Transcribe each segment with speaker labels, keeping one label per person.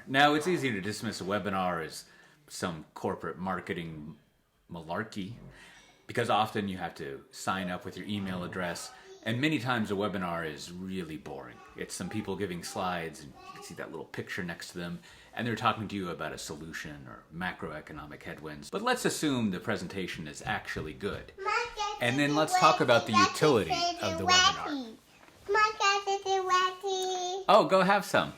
Speaker 1: Now, it's easy to dismiss a webinar as some corporate marketing malarkey because often you have to sign up with your email address, and many times a webinar is really boring. It's some people giving slides, and you can see that little picture next to them, and they're talking to you about a solution or macroeconomic headwinds. But let's assume the presentation is actually good. And then let's talk about the utility of the webinar. Oh, go have some.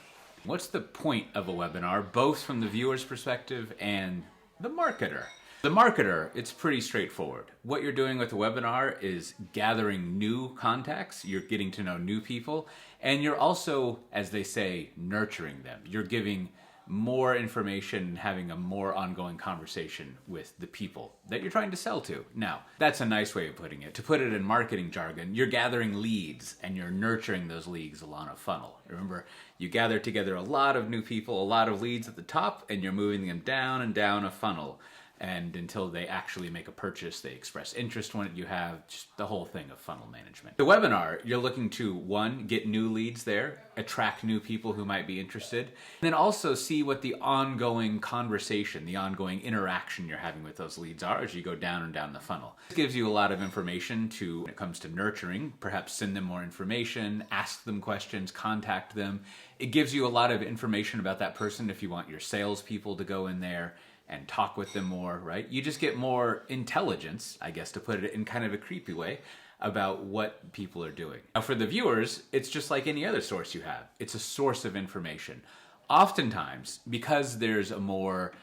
Speaker 1: What's the point of a webinar, both from the viewer's perspective and the marketer? The marketer, it's pretty straightforward. What you're doing with a webinar is gathering new contacts, you're getting to know new people, and you're also, as they say, nurturing them. You're giving more information, having a more ongoing conversation with the people that you're trying to sell to. Now, that's a nice way of putting it. To put it in marketing jargon, you're gathering leads and you're nurturing those leads along a funnel. Remember, you gather together a lot of new people, a lot of leads at the top, and you're moving them down and down a funnel. And until they actually make a purchase, they express interest when you have just the whole thing of funnel management. The webinar, you're looking to, one, get new leads there, attract new people who might be interested, and then also see what the ongoing conversation, the ongoing interaction you're having with those leads are as you go down and down the funnel. This gives you a lot of information to, when it comes to nurturing, perhaps send them more information, ask them questions, contact them. It gives you a lot of information about that person if you want your salespeople to go in there and talk with them more, right? You just get more intelligence, I guess, to put it in kind of a creepy way, about what people are doing. Now for the viewers, it's just like any other source you have. It's a source of information. Oftentimes, because there's a more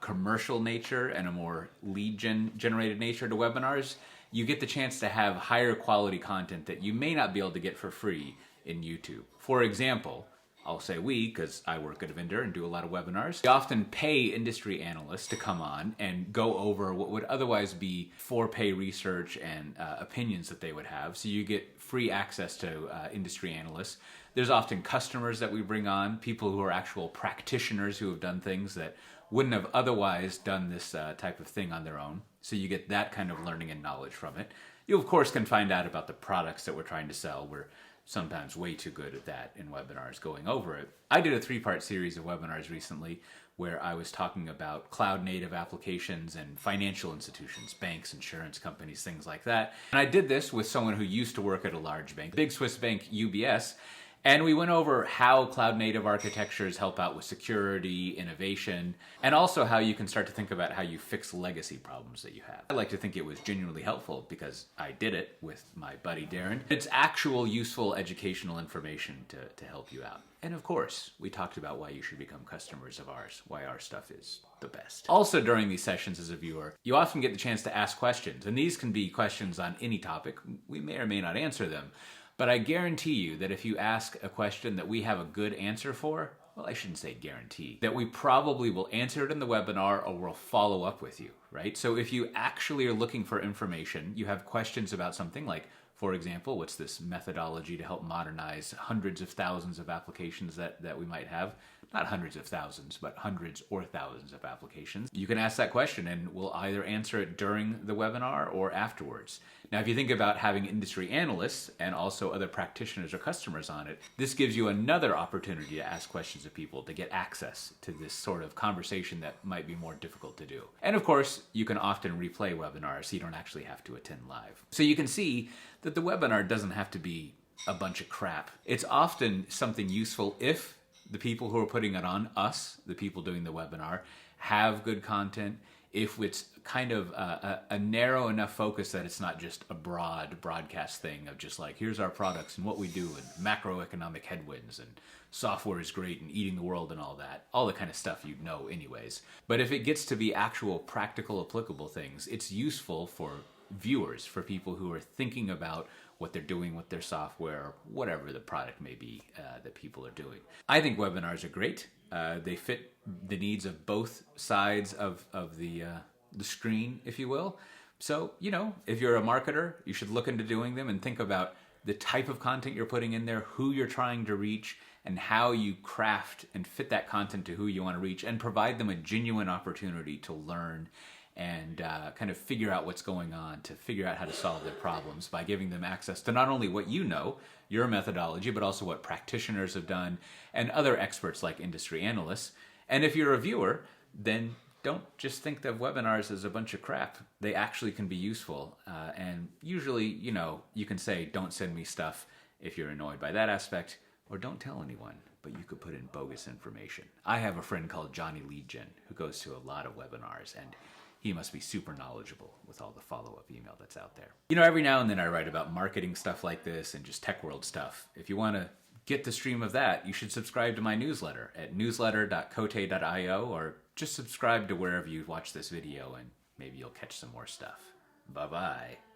Speaker 1: commercial nature and a more lead generated nature to webinars, you get the chance to have higher quality content that you may not be able to get for free in YouTube. For example, I'll say we, because I work at a vendor and do a lot of webinars. We often pay industry analysts to come on and go over what would otherwise be for-pay research and opinions that they would have. So you get free access to industry analysts. There's often customers that we bring on, people who are actual practitioners who have done things that wouldn't have otherwise done this type of thing on their own. So you get that kind of learning and knowledge from it. You, of course, can find out about the products that we're trying to sell. We're sometimes way too good at that in webinars, going over it. I did a 3-part series of webinars recently where I was talking about cloud-native applications and financial institutions, banks, insurance companies, things like that. And I did this with someone who used to work at a large bank, big Swiss bank, UBS, and we went over how cloud-native architectures help out with security, innovation, and also how you can start to think about how you fix legacy problems that you have. I like to think it was genuinely helpful because I did it with my buddy Darren. It's actual useful educational information to help you out. And of course, we talked about why you should become customers of ours, why our stuff is the best. Also during these sessions as a viewer, you often get the chance to ask questions, and these can be questions on any topic. We may or may not answer them. But I guarantee you that if you ask a question that we have a good answer for, well, I shouldn't say guarantee, that we probably will answer it in the webinar or we'll follow up with you, right? So if you actually are looking for information, you have questions about something like, for example, what's this methodology to help modernize hundreds of thousands of applications that we might have? Not hundreds of thousands, but hundreds or thousands of applications. You can ask that question and we'll either answer it during the webinar or afterwards. Now, if you think about having industry analysts and also other practitioners or customers on it, this gives you another opportunity to ask questions of people to get access to this sort of conversation that might be more difficult to do. And of course, you can often replay webinars so you don't actually have to attend live. So you can see that the webinar doesn't have to be a bunch of crap. It's often something useful if the people who are putting it on, us, the people doing the webinar, have good content, if it's kind of a narrow enough focus that it's not just a broad broadcast thing of just like, here's our products and what we do and macroeconomic headwinds and software is great and eating the world and all that, all the kind of stuff you'd know anyways. But if it gets to be actual practical applicable things, it's useful for viewers, for people who are thinking about what they're doing with their software, whatever the product may be that people are doing. I think webinars are great. They fit the needs of both sides of the screen, if you will. So, you know, if you're a marketer, you should look into doing them and think about the type of content you're putting in there, who you're trying to reach, and how you craft and fit that content to who you want to reach and provide them a genuine opportunity to learn and kind of figure out what's going on, to figure out how to solve their problems by giving them access to not only what you know, your methodology, but also what practitioners have done and other experts like industry analysts. And if you're a viewer, then don't just think of webinars as a bunch of crap. They actually can be useful. And usually, you can say, don't send me stuff if you're annoyed by that aspect, or don't tell anyone, but you could put in bogus information. I have a friend called Johnny Legion who goes to a lot of webinars, and he must be super knowledgeable with all the follow-up email that's out there. Every now and then I write about marketing stuff like this and just tech world stuff. If you want to get the stream of that, you should subscribe to my newsletter at newsletter.cote.io, or just subscribe to wherever you watch this video and maybe you'll catch some more stuff. Bye-bye.